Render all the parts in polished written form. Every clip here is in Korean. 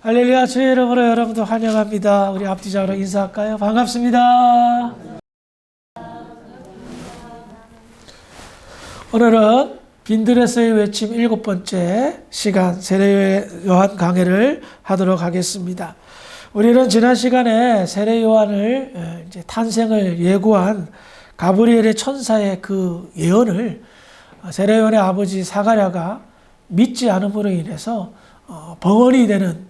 할렐루야, 주의 이름으로 여러분도 환영합니다. 우리 앞뒤자로 인사할까요? 반갑습니다. 오늘은 빈들에서의 외침 7번째 시간 세례 요한 강해를 하도록 하겠습니다. 우리는 지난 시간에 세례 요한을 이제 탄생을 예고한 가브리엘의 천사의 그 예언을 세례 요한의 아버지 사가랴가 믿지 않음으로 인해서 벙어리 되는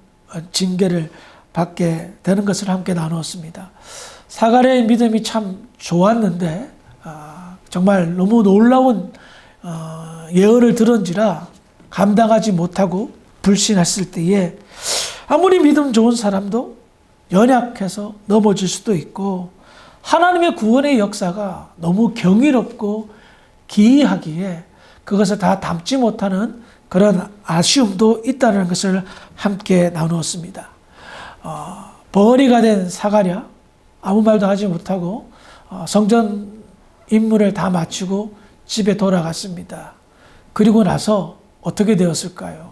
징계를 받게 되는 것을 함께 나누었습니다. 사가랴의 믿음이 참 좋았는데 정말 너무 놀라운 예언을 들은지라 감당하지 못하고 불신했을 때에 아무리 믿음 좋은 사람도 연약해서 넘어질 수도 있고 하나님의 구원의 역사가 너무 경이롭고 기이하기에 그것을 다 담지 못하는 그런 아쉬움도 있다는 것을 함께 나누었습니다. 벙어리가 된 사가랴 아무 말도 하지 못하고 성전 임무를 다 마치고 집에 돌아갔습니다. 그리고 나서 어떻게 되었을까요?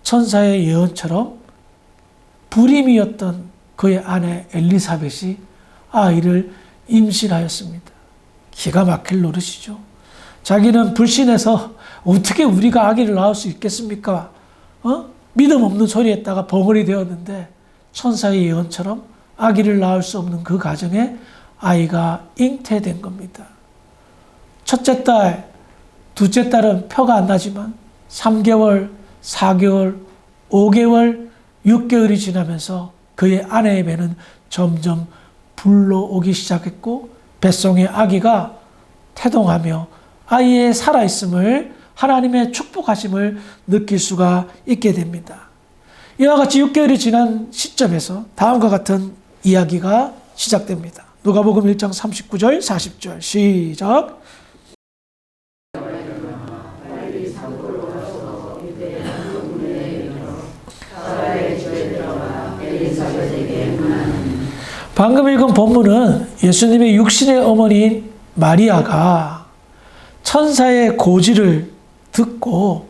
천사의 예언처럼 불임이었던 그의 아내 엘리사벳이 아이를 임신하였습니다. 기가 막힐 노릇이죠. 자기는 불신해서 어떻게 우리가 아기를 낳을 수 있겠습니까? 믿음 없는 소리 했다가 벙어리 되었는데 천사의 예언처럼 아기를 낳을 수 없는 그 가정에 아이가 잉태된 겁니다. 첫째 딸, 둘째 딸은 표가 안 나지만 3개월, 4개월, 5개월, 6개월이 지나면서 그의 아내의 배는 점점 불러오기 시작했고 뱃속의 아기가 태동하며 아이의 살아있음을 하나님의 축복하심을 느낄 수가 있게 됩니다. 이와 같이 6개월이 지난 시점에서 다음과 같은 이야기가 시작됩니다. 누가복음 1장 39절 40절 시작. 방금 읽은 본문은 예수님의 육신의 어머니인 마리아가 천사의 고지를 듣고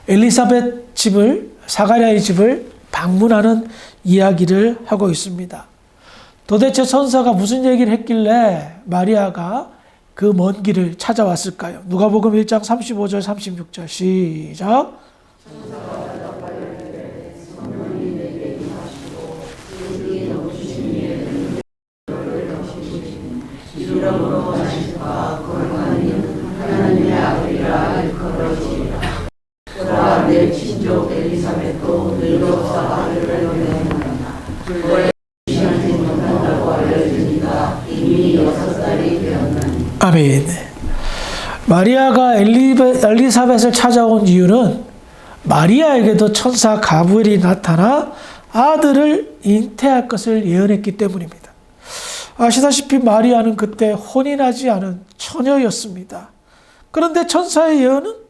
엘리사벳 집을, 사가랴의 집을 방문하는 이야기를 하고 있습니다. 도대체 천사가 무슨 얘기를 했길래 마리아가 그 먼 길을 찾아왔을까요? 누가복음 1장 35절 36절 시작. 내 친족 엘리사벳도 늙어서 아들을 낳았다. 시한테 못한다고 알려주니까 이미 6살이 되었나니. 아멘. 마리아가 엘리사벳을 찾아온 이유는 마리아에게도 천사 가브리엘이 나타나 아들을 잉태할 것을 예언했기 때문입니다. 아시다시피 마리아는 그때 혼인하지 않은 처녀였습니다. 그런데 천사의 예언은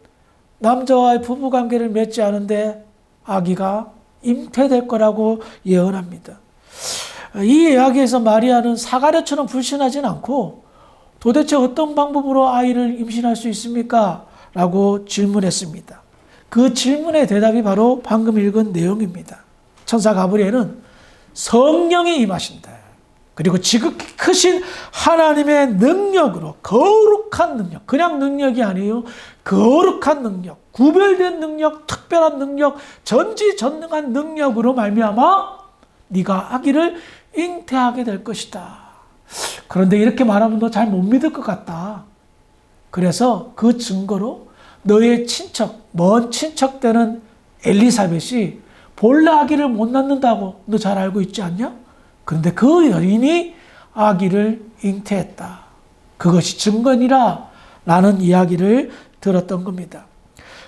남자와의 부부관계를 맺지 않은데 아기가 잉태될 거라고 예언합니다. 이 이야기에서 마리아는 사가랴처럼 불신하진 않고 도대체 어떤 방법으로 아이를 임신할 수 있습니까? 라고 질문했습니다. 그 질문의 대답이 바로 방금 읽은 내용입니다. 천사 가브리엘은 성령이 임하신다. 그리고 지극히 크신 하나님의 능력으로 거룩한 능력, 그냥 능력이 아니에요. 거룩한 능력, 구별된 능력, 특별한 능력, 전지전능한 능력으로 말미암아 네가 아기를 잉태하게 될 것이다. 그런데 이렇게 말하면 너 잘 못 믿을 것 같다. 그래서 그 증거로 너의 친척, 먼 친척 되는 엘리사벳이 본래 아기를 못 낳는다고 너 잘 알고 있지 않냐? 그런데 그 여인이 아기를 잉태했다. 그것이 증거니라 라는 이야기를 들었던 겁니다.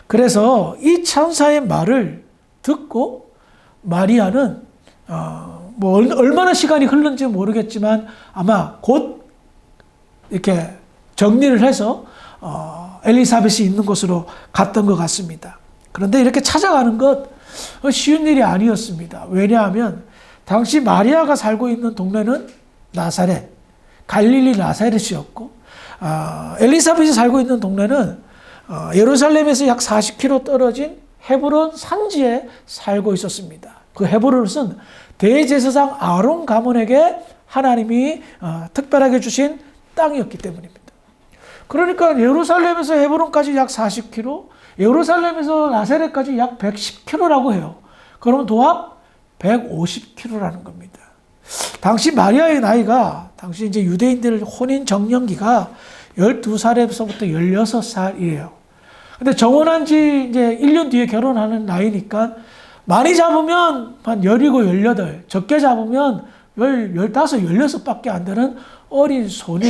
그래서 이 천사의 말을 듣고 마리아는 얼마나 시간이 흘렀는지 모르겠지만 아마 곧 이렇게 정리를 해서 엘리사벳이 있는 곳으로 갔던 것 같습니다. 그런데 이렇게 찾아가는 것 쉬운 일이 아니었습니다. 왜냐하면 당시 마리아가 살고 있는 동네는 나사렛, 갈릴리 나사렛이었고 엘리사벳이 살고 있는 동네는 예루살렘에서 약 40km 떨어진 헤브론 산지에 살고 있었습니다. 그 헤브론은 대제사장 아론 가문에게 하나님이 특별하게 주신 땅이었기 때문입니다. 그러니까 예루살렘에서 헤브론까지 약 40km, 예루살렘에서 나사렛까지 약 110km라고 해요. 그러면 도합 150km라는 겁니다. 당시 마리아의 나이가, 당시 이제 유대인들 혼인 정년기가 12살에서부터 16살이에요. 근데 정혼한 지 이제 1년 뒤에 결혼하는 나이니까 많이 잡으면 한 17, 18, 적게 잡으면 15, 16밖에 안 되는 어린 소녀.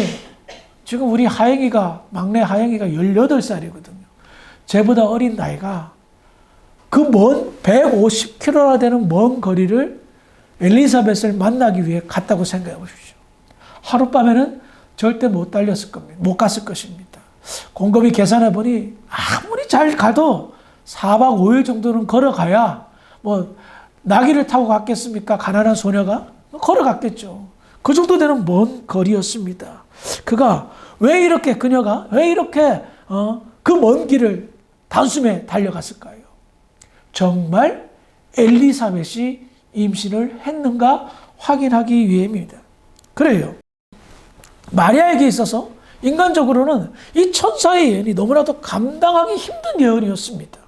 지금 우리 막내 하영이가 18살이거든요. 쟤보다 어린 나이가 그 먼 150km나 되는 먼 거리를 엘리사벳을 만나기 위해 갔다고 생각해 보십시오. 하룻밤에는 절대 못 달렸을 겁니다. 못 갔을 것입니다. 곰곰이 계산해 보니 아무리 잘 가도 4박 5일 정도는 걸어가야 뭐 나귀를 타고 갔겠습니까? 가난한 소녀가? 걸어갔겠죠. 그 정도 되는 먼 거리였습니다. 그녀가 왜 이렇게 그 먼 길을 단숨에 달려갔을까요? 정말 엘리사벳이 임신을 했는가 확인하기 위함입니다. 그래요. 마리아에게 있어서 인간적으로는 이 천사의 예언이 너무나도 감당하기 힘든 예언이었습니다.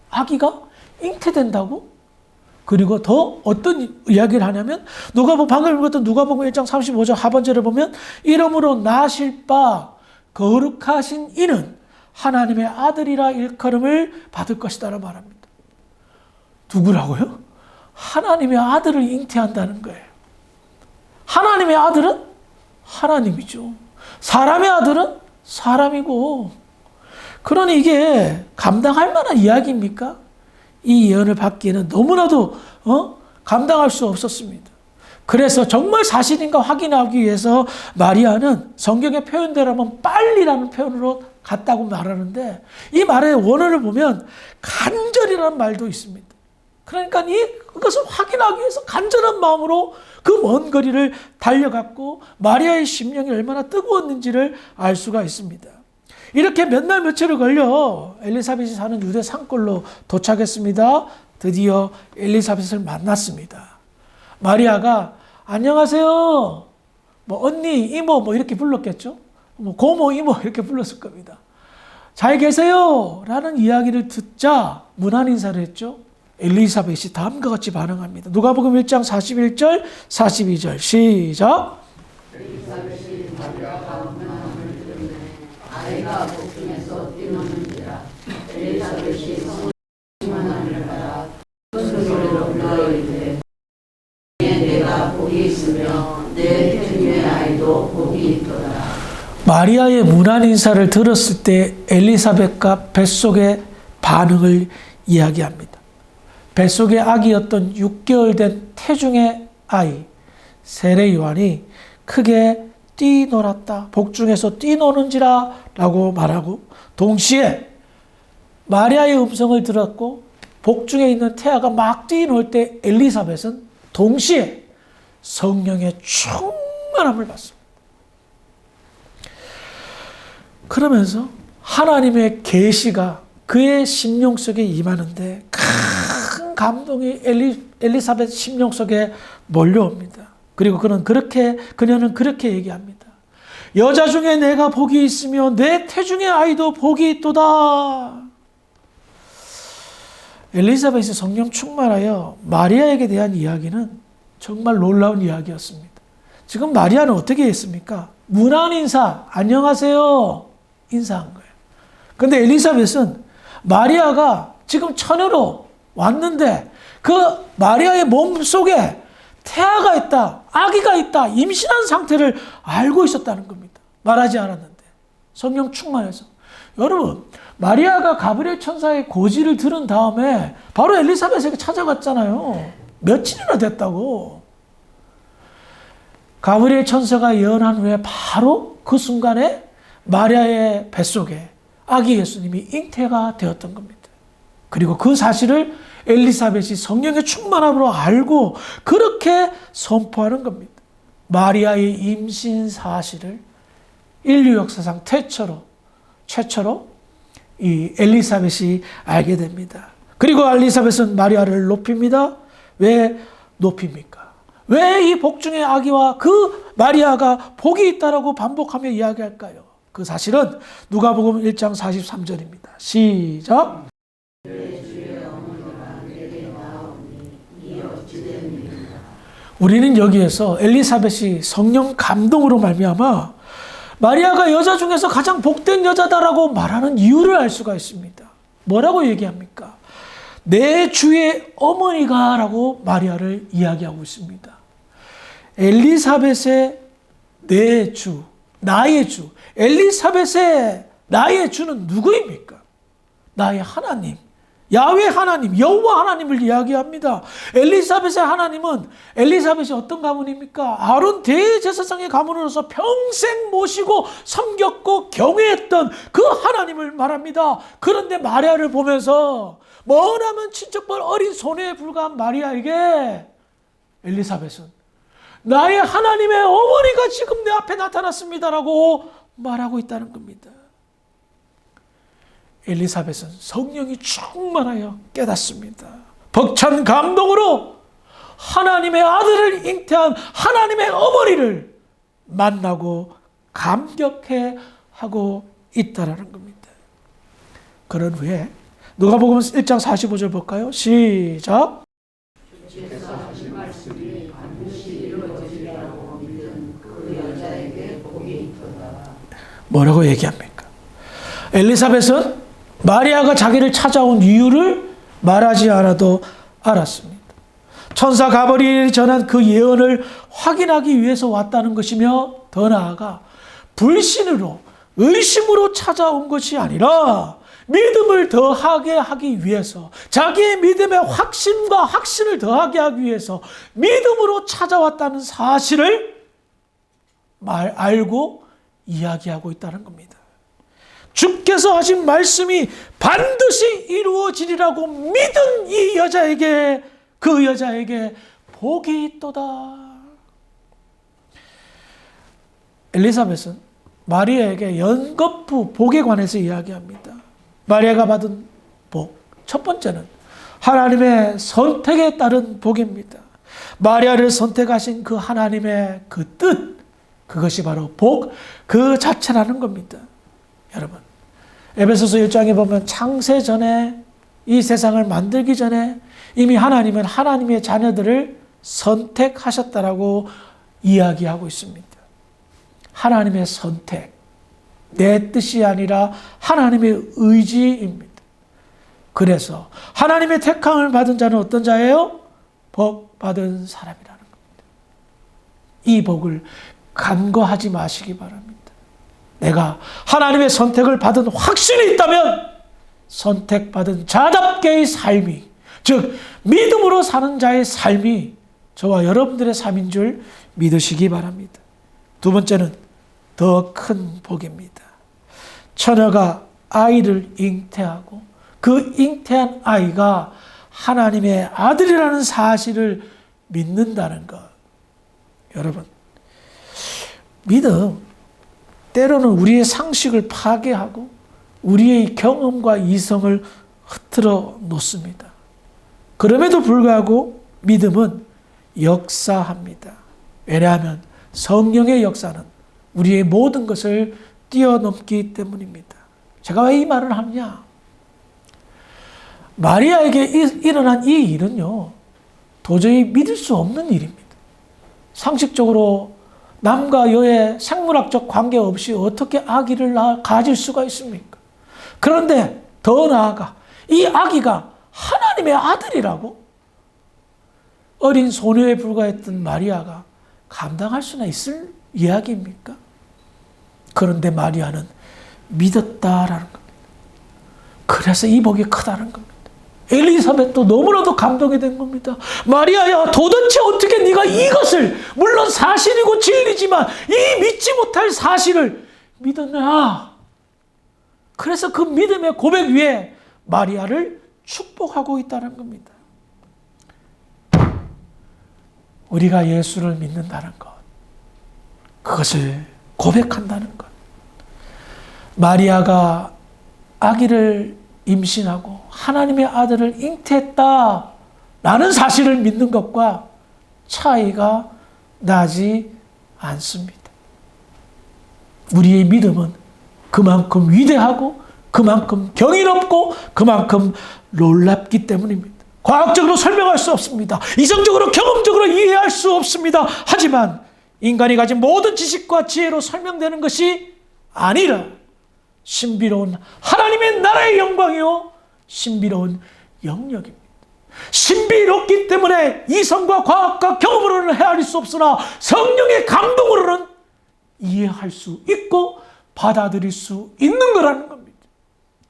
아기가 잉태된다고? 그리고 더 어떤 이야기를 하냐면 방금 읽었던 누가복음 1장 35절 하반절을 보면 이름으로 나실 바 거룩하신 이는 하나님의 아들이라 일컬음을 받을 것이다라고 말합니다. 누구라고요? 하나님의 아들을 잉태한다는 거예요. 하나님의 아들은 하나님이죠. 사람의 아들은 사람이고. 그러니 이게 감당할 만한 이야기입니까? 이 예언을 받기에는 너무나도 감당할 수 없었습니다. 그래서 정말 사실인가 확인하기 위해서 마리아는 성경의 표현대로면 빨리라는 표현으로 갔다고 말하는데 이 말의 원어를 보면 간절이라는 말도 있습니다. 그러니까 그것을 확인하기 위해서 간절한 마음으로 그 먼 거리를 달려갔고 마리아의 심령이 얼마나 뜨거웠는지를 알 수가 있습니다. 이렇게 몇 날 며칠을 걸려 엘리사벳이 사는 유대 산골로 도착했습니다. 드디어 엘리사벳을 만났습니다. 마리아가 안녕하세요. 뭐 언니, 이모 뭐 이렇게 불렀겠죠. 뭐 고모, 이모 이렇게 불렀을 겁니다. 잘 계세요 라는 이야기를 듣자 문안 인사를 했죠. 엘리사벳이 다음과 같이 반응합니다. 누가복음 1장 41절, 42절 시작. 엘리사벳이 마리아가 문안을 들으매 아이가 복중에서 뛰노는지라. 엘리사벳이 성만함을 받아 큰 소리로 불러 이르되 내가 복이 있으며 내 태중의 아이도 복이 있도다. 마리아의 문안 인사를 들었을 때 엘리사벳과 뱃속의 반응을 이야기합니다. 뱃속의 아기였던 6개월 된 태중의 아이 세례 요한이 크게 뛰놀았다. 복중에서 뛰노는지라 라고 말하고 동시에 마리아의 음성을 들었고 복중에 있는 태아가 막 뛰놀 때 엘리사벳은 동시에 성령의 충만함을 받습니다. 그러면서 하나님의 계시가 그의 심령 속에 임하는데 큰 감동이 엘리사벳 심령 속에 몰려옵니다. 그리고 그녀는 그렇게 얘기합니다. 여자 중에 내가 복이 있으며 내 태중의 아이도 복이 있도다. 엘리사벳이 성령 충만하여 마리아에게 대한 이야기는 정말 놀라운 이야기였습니다. 지금 마리아는 어떻게 했습니까? 문안 인사, 안녕하세요 인사한 거예요. 근데 엘리사벳은 마리아가 지금 처녀로 왔는데 그 마리아의 몸 속에 태아가 있다, 아기가 있다, 임신한 상태를 알고 있었다는 겁니다. 말하지 않았는데 성령 충만해서. 여러분, 마리아가 가브리엘 천사의 고지를 들은 다음에 바로 엘리사벳에게 찾아갔잖아요. 며칠이나 됐다고. 가브리엘 천사가 예언한 후에 바로 그 순간에 마리아의 뱃속에 아기 예수님이 잉태가 되었던 겁니다. 그리고 그 사실을 엘리사벳이 성령의 충만함으로 알고 그렇게 선포하는 겁니다. 마리아의 임신 사실을 인류 역사상 최초로 이 엘리사벳이 알게 됩니다. 그리고 엘리사벳은 마리아를 높입니다. 왜 높입니까? 왜 이 복중의 아기와 그 마리아가 복이 있다라고 반복하며 이야기할까요? 그 사실은 누가복음 1장 43절입니다. 시작. 우리는 여기에서 엘리사벳이 성령 감동으로 말미암아 마리아가 여자 중에서 가장 복된 여자다라고 말하는 이유를 알 수가 있습니다. 뭐라고 얘기합니까? 내 주의 어머니가 라고 마리아를 이야기하고 있습니다. 엘리사벳의 내 주, 나의 주, 엘리사벳의 나의 주는 누구입니까? 나의 하나님, 야훼 하나님, 여호와 하나님을 이야기합니다. 엘리사벳의 하나님은 엘리사벳이 어떤 가문입니까? 아론 대제사장의 가문으로서 평생 모시고 섬겼고 경외했던 그 하나님을 말합니다. 그런데 마리아를 보면서 머나먼 친척벌 어린 소녀에 불과한 마리아에게 엘리사벳은 나의 하나님의 어머니가 지금 내 앞에 나타났습니다라고 말하고 있다는 겁니다. 엘리사벳은 성령이 충만하여 깨닫습니다. 벅찬 감동으로 하나님의 아들을 잉태한 하나님의 어머니를 만나고 감격해 하고 있다라는 겁니다. 그런 후에 누가복음 1장 45절 볼까요? 시작. 주께서 하신 말씀이 반드시 이루어지리라고 믿은 그 여자에게 복이 있도다. 뭐라고 얘기합니까? 엘리사벳은 마리아가 자기를 찾아온 이유를 말하지 않아도 알았습니다. 천사 가브리엘이 전한 그 예언을 확인하기 위해서 왔다는 것이며 더 나아가 불신으로 의심으로 찾아온 것이 아니라 믿음을 더하게 하기 위해서 자기의 믿음의 확신과 확신을 더하게 하기 위해서 믿음으로 찾아왔다는 사실을 알고 이야기하고 있다는 겁니다. 주께서 하신 말씀이 반드시 이루어지리라고 믿은 이 여자에게 그 여자에게 복이 있도다. 엘리사벳은 마리아에게 연거푸 복에 관해서 이야기합니다. 마리아가 받은 복, 첫 번째는 하나님의 선택에 따른 복입니다. 마리아를 선택하신 그 하나님의 그 뜻, 그것이 바로 복 그 자체라는 겁니다. 여러분, 에베소서 1장에 보면 창세 전에 이 세상을 만들기 전에 이미 하나님은 하나님의 자녀들을 선택하셨다라고 이야기하고 있습니다. 하나님의 선택, 내 뜻이 아니라 하나님의 의지입니다. 그래서 하나님의 택함을 받은 자는 어떤 자예요? 복 받은 사람이라는 겁니다. 이 복을 간과하지 마시기 바랍니다. 내가 하나님의 선택을 받은 확신이 있다면 선택받은 자답게의 삶이, 즉 믿음으로 사는 자의 삶이 저와 여러분들의 삶인 줄 믿으시기 바랍니다. 두 번째는 더 큰 복입니다. 처녀가 아이를 잉태하고 그 잉태한 아이가 하나님의 아들이라는 사실을 믿는다는 것. 여러분, 믿음, 때로는 우리의 상식을 파괴하고 우리의 경험과 이성을 흐트러 놓습니다. 그럼에도 불구하고 믿음은 역사합니다. 왜냐하면 성령의 역사는 우리의 모든 것을 뛰어넘기 때문입니다. 제가 왜 이 말을 하느냐? 마리아에게 일어난 이 일은요, 도저히 믿을 수 없는 일입니다. 상식적으로 남과 여의 생물학적 관계 없이 어떻게 아기를 가질 수가 있습니까? 그런데 더 나아가 이 아기가 하나님의 아들이라고 어린 소녀에 불과했던 마리아가 감당할 수나 있을 이야기입니까? 그런데 마리아는 믿었다라는 겁니다. 그래서 이 복이 크다는 겁니다. 엘리사벳도 너무나도 감동이 된 겁니다. 마리아야, 도대체 어떻게 네가 이것을, 물론 사실이고 진리지만 이 믿지 못할 사실을 믿었냐? 그래서 그 믿음의 고백 위에 마리아를 축복하고 있다는 겁니다. 우리가 예수를 믿는다는 것, 그것을 고백한다는 것. 마리아가 아기를 임신하고 하나님의 아들을 잉태했다 라는 사실을 믿는 것과 차이가 나지 않습니다. 우리의 믿음은 그만큼 위대하고 그만큼 경이롭고 그만큼 놀랍기 때문입니다. 과학적으로 설명할 수 없습니다. 이성적으로 경험적으로 이해할 수 없습니다. 하지만 인간이 가진 모든 지식과 지혜로 설명되는 것이 아니라 신비로운 하나님의 나라의 영광이요 신비로운 영역입니다. 신비롭기 때문에 이성과 과학과 경험으로는 헤아릴 수 없으나 성령의 감동으로는 이해할 수 있고 받아들일 수 있는 거라는 겁니다.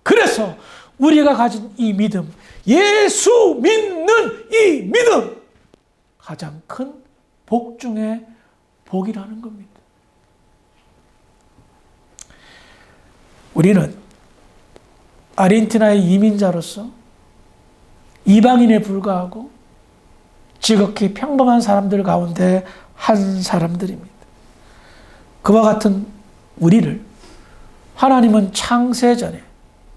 그래서 우리가 가진 이 믿음, 예수 믿는 이 믿음, 가장 큰 복 중에 복이라는 겁니다. 우리는 아르헨티나의 이민자로서 이방인에 불과하고 지극히 평범한 사람들 가운데 한 사람들입니다. 그와 같은 우리를 하나님은 창세전에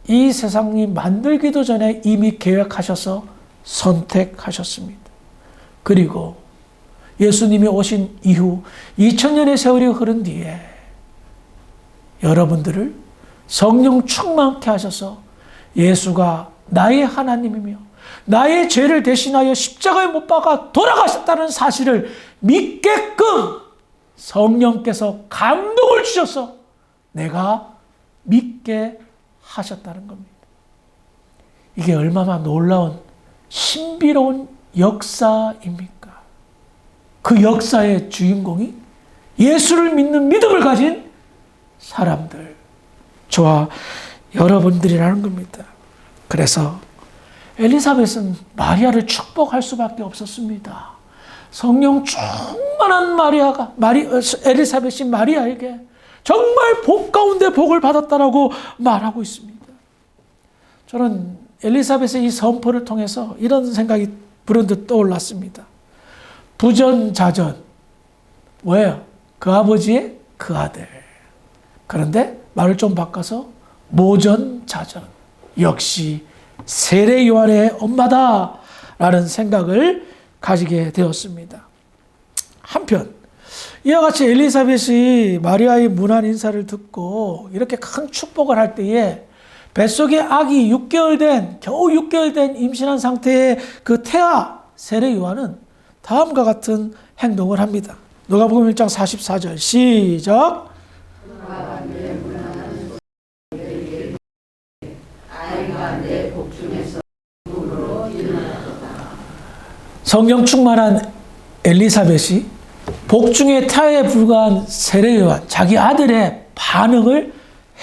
이 세상이 만들기도 전에 이미 계획하셔서 선택하셨습니다. 그리고 예수님이 오신 이후 2000년의 세월이 흐른 뒤에 여러분들을 성령 충만케 하셔서 예수가 나의 하나님이며 나의 죄를 대신하여 십자가에 못 박아 돌아가셨다는 사실을 믿게끔 성령께서 감동을 주셔서 내가 믿게 하셨다는 겁니다. 이게 얼마나 놀라운 신비로운 역사입니까? 그 역사의 주인공이 예수를 믿는 믿음을 가진 사람들, 저와 여러분들이라는 겁니다. 그래서 엘리사벳은 마리아를 축복할 수밖에 없었습니다. 성령 충만한 엘리사벳이 마리아에게 정말 복 가운데 복을 받았다라고 말하고 있습니다. 저는 엘리사벳의 이 선포를 통해서 이런 생각이 불현듯 떠올랐습니다. 부전자전, 뭐예요? 그 아버지의 그 아들. 그런데 말을 좀 바꿔서 모전자전, 역시 세례 요한의 엄마다라는 생각을 가지게 되었습니다. 한편 이와 같이 엘리사벳이 마리아의 문안 인사를 듣고 이렇게 큰 축복을 할 때에 뱃속에 아기 겨우 6개월 된 임신한 상태의 그 태아 세례 요한은 다음과 같은 행동을 합니다. 누가복음 1장 44절 시작. 성령 충만한 엘리사벳이 복중의 태아에 불과한 세례 요한 자기 아들의 반응을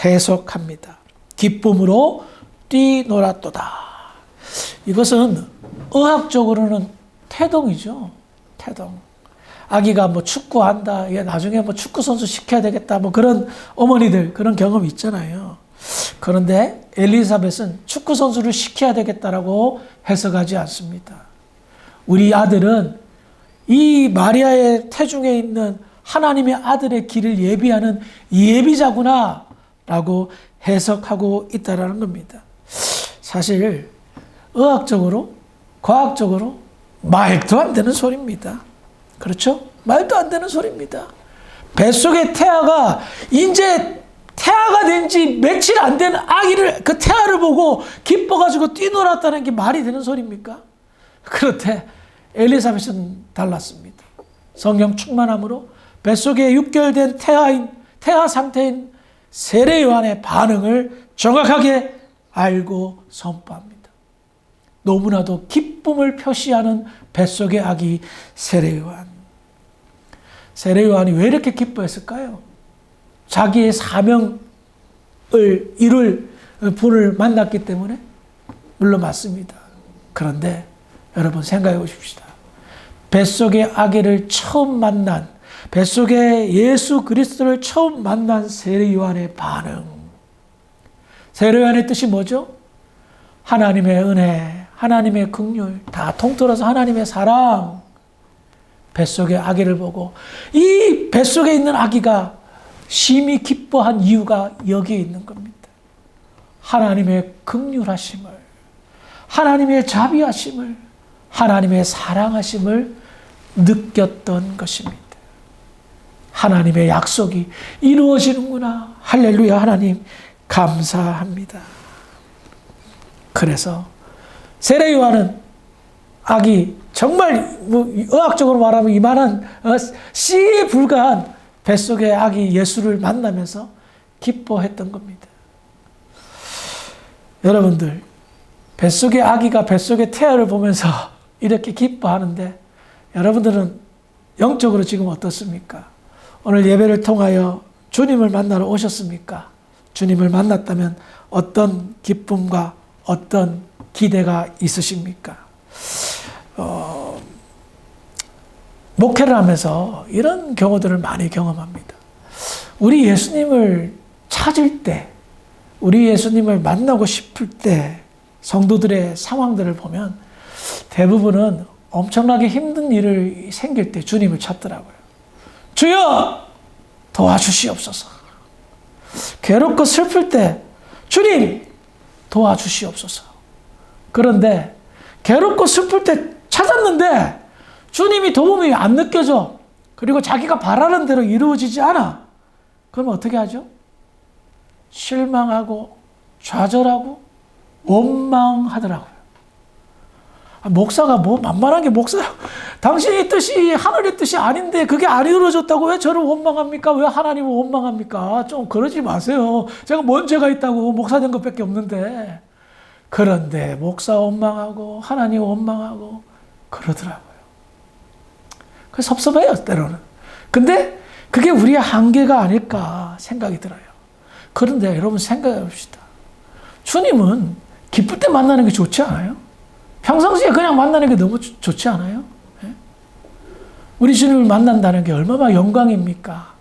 해석합니다. 기쁨으로 뛰놀았도다. 이것은 의학적으로는 태동이죠. 태동. 아기가 뭐 축구한다. 나중에 뭐 축구 선수 시켜야 되겠다. 뭐 그런 어머니들 그런 경험이 있잖아요. 그런데 엘리사벳은 축구 선수를 시켜야 되겠다라고 해석하지 않습니다. 우리 아들은 이 마리아의 태중에 있는 하나님의 아들의 길을 예비하는 예비자구나 라고 해석하고 있다는 겁니다. 사실 의학적으로 과학적으로 말도 안 되는 소리입니다. 그렇죠? 말도 안 되는 소리입니다. 뱃속의 태아가 이제 태아가 된 지 며칠 안 된 아기를 그 태아를 보고 기뻐가지고 뛰놀았다는 게 말이 되는 소리입니까? 그렇대 엘리사벳은 달랐습니다. 성령 충만함으로 뱃속에 6개월 된 태아 상태인 세례 요한의 반응을 정확하게 알고 선포합니다. 너무나도 기쁨을 표시하는 뱃속의 아기 세례 요한. 세례 요한이 왜 이렇게 기뻐했을까요? 자기의 사명을 이룰 분을 만났기 때문에? 물론 맞습니다. 그런데 여러분 생각해 보십시다. 뱃속의 아기를 처음 만난, 뱃속에 예수 그리스도를 처음 만난 세례 요한의 반응. 세례 요한의 뜻이 뭐죠? 하나님의 은혜, 하나님의 긍휼, 다 통틀어서 하나님의 사랑. 뱃속의 아기를 보고 이 뱃속에 있는 아기가 심히 기뻐한 이유가 여기에 있는 겁니다. 하나님의 긍휼하심을, 하나님의 자비하심을, 하나님의 사랑하심을 느꼈던 것입니다. 하나님의 약속이 이루어지는구나. 할렐루야. 하나님 감사합니다. 그래서 세례 요한은 아기, 정말 의학적으로 말하면 이만한 씨에 불과한 뱃속의 아기 예수를 만나면서 기뻐했던 겁니다. 여러분들, 뱃속의 아기가 뱃속의 태아를 보면서 이렇게 기뻐하는데 여러분들은 영적으로 지금 어떻습니까? 오늘 예배를 통하여 주님을 만나러 오셨습니까? 주님을 만났다면 어떤 기쁨과 어떤 기대가 있으십니까? 목회를 하면서 이런 경우들을 많이 경험합니다. 우리 예수님을 찾을 때, 우리 예수님을 만나고 싶을 때 성도들의 상황들을 보면 대부분은 엄청나게 힘든 일이 생길 때 주님을 찾더라고요. 주여 도와주시옵소서. 괴롭고 슬플 때 주님 도와주시옵소서. 그런데 괴롭고 슬플 때 찾았는데 주님이 도움이 안 느껴져. 그리고 자기가 바라는 대로 이루어지지 않아. 그럼 어떻게 하죠? 실망하고 좌절하고 원망하더라고요. 목사가 뭐 만만한 게 목사요. 당신의 뜻이 하늘의 뜻이 아닌데 그게 안 이루어졌다고 왜 저를 원망합니까? 왜 하나님을 원망합니까? 좀 그러지 마세요. 제가 뭔 죄가 있다고 목사 된 것밖에 없는데. 그런데 목사 원망하고 하나님 원망하고 그러더라고요. 그래서 섭섭해요, 때로는. 근데 그게 우리의 한계가 아닐까 생각이 들어요. 그런데 여러분 생각해 봅시다. 주님은 기쁠 때 만나는 게 좋지 않아요? 평상시에 그냥 만나는 게 너무 좋지 않아요? 예? 우리 주님을 만난다는 게 얼마나 영광입니까?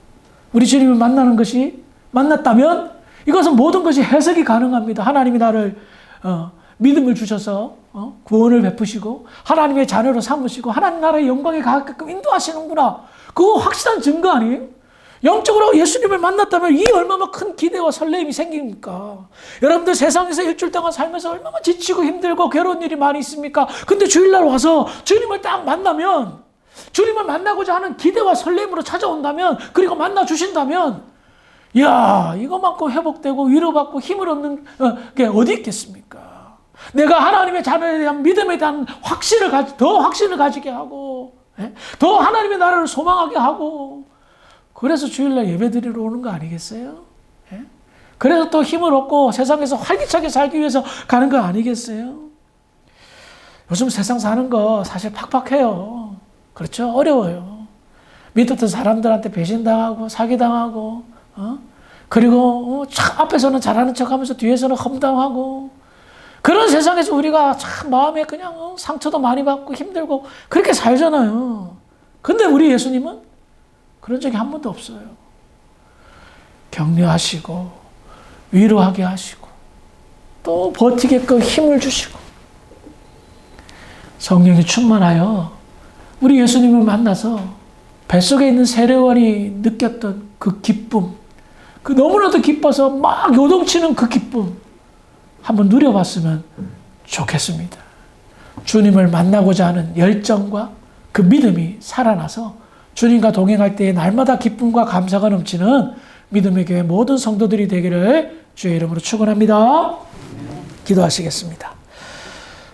우리 주님을 만나는 것이, 만났다면 이것은 모든 것이 해석이 가능합니다. 하나님이 나를 믿음을 주셔서 구원을 베푸시고 하나님의 자녀로 삼으시고 하나님 나라의 영광에 가게끔 인도하시는구나. 그거 확실한 증거 아니에요? 영적으로 예수님을 만났다면 이 얼마나 큰 기대와 설레임이 생깁니까? 여러분들 세상에서 일주일 동안 살면서 얼마나 지치고 힘들고 괴로운 일이 많이 있습니까? 근데 주일날 와서 주님을 딱 만나면, 주님을 만나고자 하는 기대와 설레임으로 찾아온다면, 그리고 만나 주신다면, 이야, 이거만큼 회복되고 위로받고 힘을 얻는 게 어디 있겠습니까? 내가 하나님의 자녀에 대한 믿음에 대한 더 확신을 가지게 하고, 더 하나님의 나라를 소망하게 하고, 그래서 주일날 예배 드리러 오는 거 아니겠어요? 예? 그래서 또 힘을 얻고 세상에서 활기차게 살기 위해서 가는 거 아니겠어요? 요즘 세상 사는 거 사실 팍팍해요. 그렇죠? 어려워요. 믿었던 사람들한테 배신당하고 사기당하고, 그리고 앞에서는 잘하는 척하면서 뒤에서는 험담하고, 그런 세상에서 우리가 참 마음에 그냥 상처도 많이 받고 힘들고 그렇게 살잖아요. 근데 우리 예수님은 그런 적이 한 번도 없어요. 격려하시고 위로하게 하시고 또 버티게끔 힘을 주시고 성령이 충만하여 우리 예수님을 만나서 뱃속에 있는 세례원이 느꼈던 그 기쁨, 그 너무나도 기뻐서 막 요동치는 그 기쁨 한번 누려봤으면 좋겠습니다. 주님을 만나고자 하는 열정과 그 믿음이 살아나서 주님과 동행할 때에 날마다 기쁨과 감사가 넘치는 믿음의 교회 모든 성도들이 되기를 주의 이름으로 축원합니다. 기도하시겠습니다.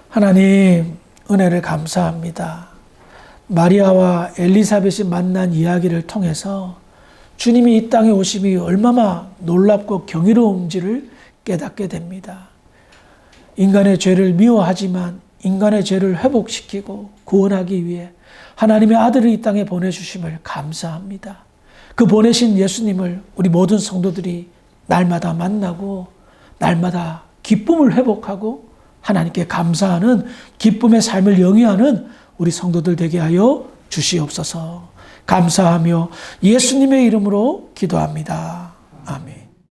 하나님, 은혜를 감사합니다. 마리아와 엘리사벳이 만난 이야기를 통해서 주님이 이 땅에 오심이 얼마나 놀랍고 경이로운지를 깨닫게 됩니다. 인간의 죄를 미워하지만 인간의 죄를 회복시키고 구원하기 위해 하나님의 아들을 이 땅에 보내주심을 감사합니다. 그 보내신 예수님을 우리 모든 성도들이 날마다 만나고 날마다 기쁨을 회복하고 하나님께 감사하는 기쁨의 삶을 영위하는 우리 성도들 되게 하여 주시옵소서. 감사하며 예수님의 이름으로 기도합니다. 아멘.